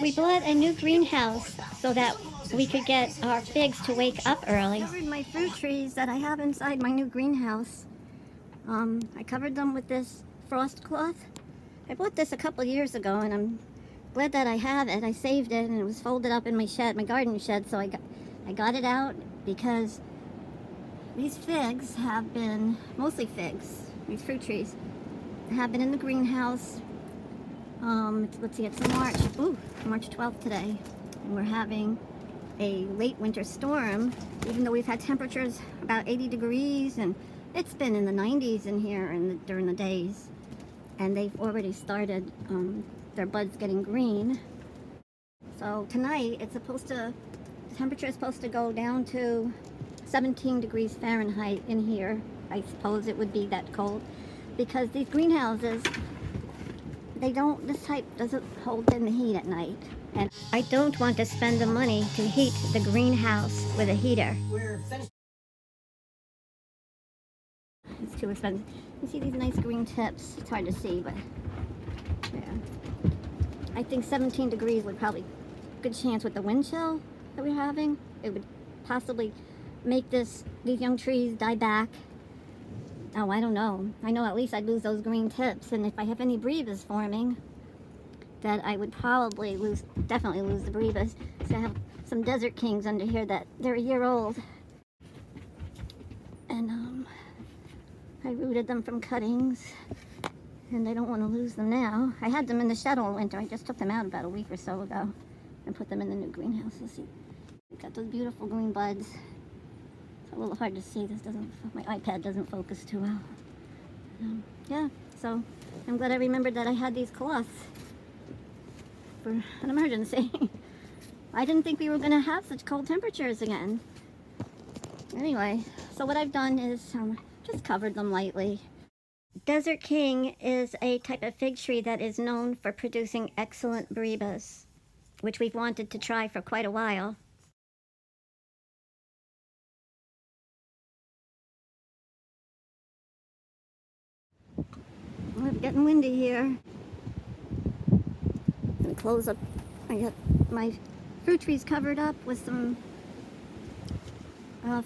We bought a new greenhouse so that we could get our figs to wake up early. I covered my fruit trees that I have inside my new greenhouse. I covered them with this frost cloth. I bought this a couple years ago and I'm glad that I have it. I saved it and it was folded up in my shed, my garden shed, so I got it out because these figs have been, mostly figs, these fruit trees, have been in the greenhouse. Let's see, it's March 12th today, and we're having a late winter storm, even though we've had temperatures about 80 degrees, and it's been in the 90s in here during the days, and they've already started their buds getting green. So tonight, the temperature is supposed to go down to 17 degrees Fahrenheit in here. I suppose it would be that cold, because these greenhouses, this type doesn't hold in the heat at night. And I don't want to spend the money to heat the greenhouse with a heater. It's too expensive. You see these nice green tips? It's hard to see, but yeah. I think 17 degrees would probably, good chance with the wind chill that we're having, it would possibly make these young trees die back. Oh, I don't know. I know at least I'd lose those green tips, and if I have any brevis forming, that I would probably definitely lose the brevis. So I have some desert kings under here that they're a year old, and I rooted them from cuttings, and I don't want to lose them now. I had them in the shed all winter. I just took them out about a week or so ago and put them in the new greenhouse. Let's see. We've got those beautiful green buds. A little hard to see. My iPad doesn't focus too well. Yeah, so I'm glad I remembered that I had these cloths for an emergency. I didn't think we were going to have such cold temperatures again. Anyway, so what I've done is just covered them lightly. Desert King is a type of fig tree that is known for producing excellent brevas, which we've wanted to try for quite a while. Well, it's getting windy here. I'm gonna close up. I got my fruit trees covered up with some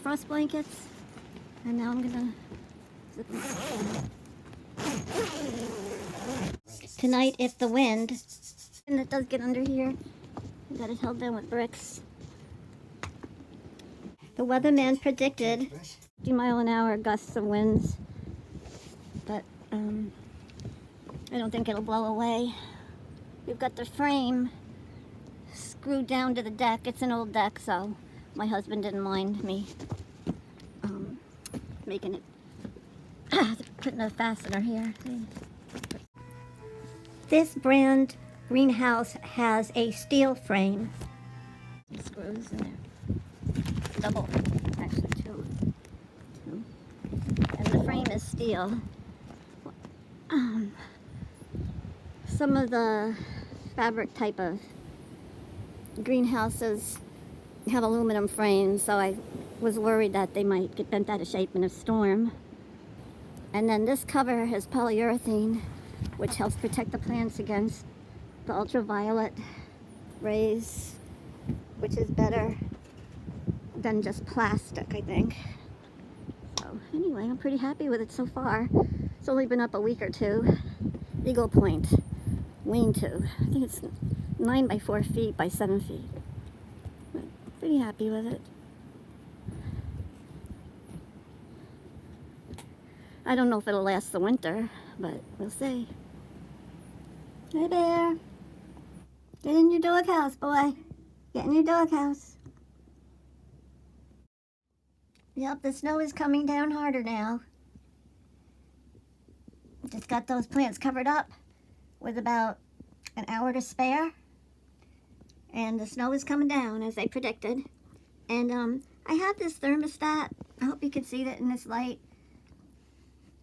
frost blankets, and now I'm gonna zip them. Tonight, if the wind, and it does get under here, I got it held down with bricks. The weatherman predicted 50-mile-an-hour gusts of winds, but I don't think it'll blow away. We've got the frame screwed down to the deck. It's an old deck, so my husband didn't mind me making it, putting a fastener here. This brand greenhouse has a steel frame. Screws in there. Double, actually two. And the frame is steel. Some of the fabric type of greenhouses have aluminum frames, so I was worried that they might get bent out of shape in a storm. And then this cover is polyurethane, which helps protect the plants against the ultraviolet rays, which is better than just plastic, I think. So anyway, I'm pretty happy with it so far. It's only been up a week or two. Eagle Point lean-to. I think it's 9 by 4 feet by 7 feet. But pretty happy with it. I don't know if it'll last the winter, but we'll see. Hey, Bear. Get in your doghouse, boy. Get in your doghouse. Yep, the snow is coming down harder now. Just got those plants covered up with about an hour to spare. And the snow is coming down as they predicted. And I have this thermostat. I hope you can see that in this light.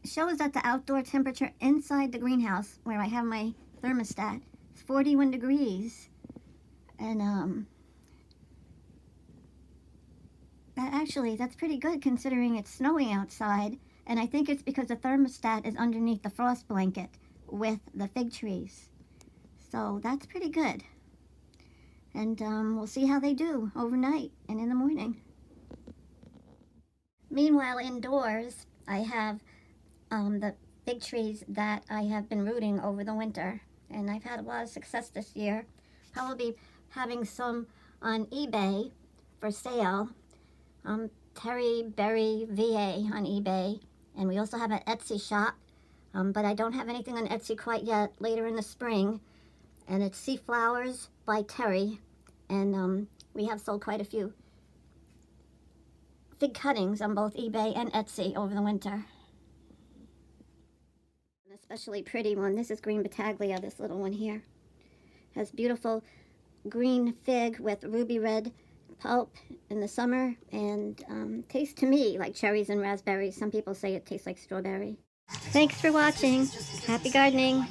It shows that the outdoor temperature inside the greenhouse where I have my thermostat is 41 degrees. And that's pretty good considering it's snowing outside. And I think it's because the thermostat is underneath the frost blanket with the fig trees. So that's pretty good. And we'll see how they do overnight and in the morning. Meanwhile, indoors, I have the fig trees that I have been rooting over the winter. And I've had a lot of success this year. Probably having some on eBay for sale. Terry Berry VA on eBay. And we also have an Etsy shop. But I don't have anything on Etsy quite yet, later in the spring. And it's Seaflowersby Terry. And we have sold quite a few fig cuttings on both eBay and Etsy over the winter. An especially pretty one. This is green Battaglia, this little one here. Has beautiful green fig with ruby red pulp in the summer, and tastes to me like cherries and raspberries. Some people say it tastes like strawberry. Thanks for watching. Happy gardening.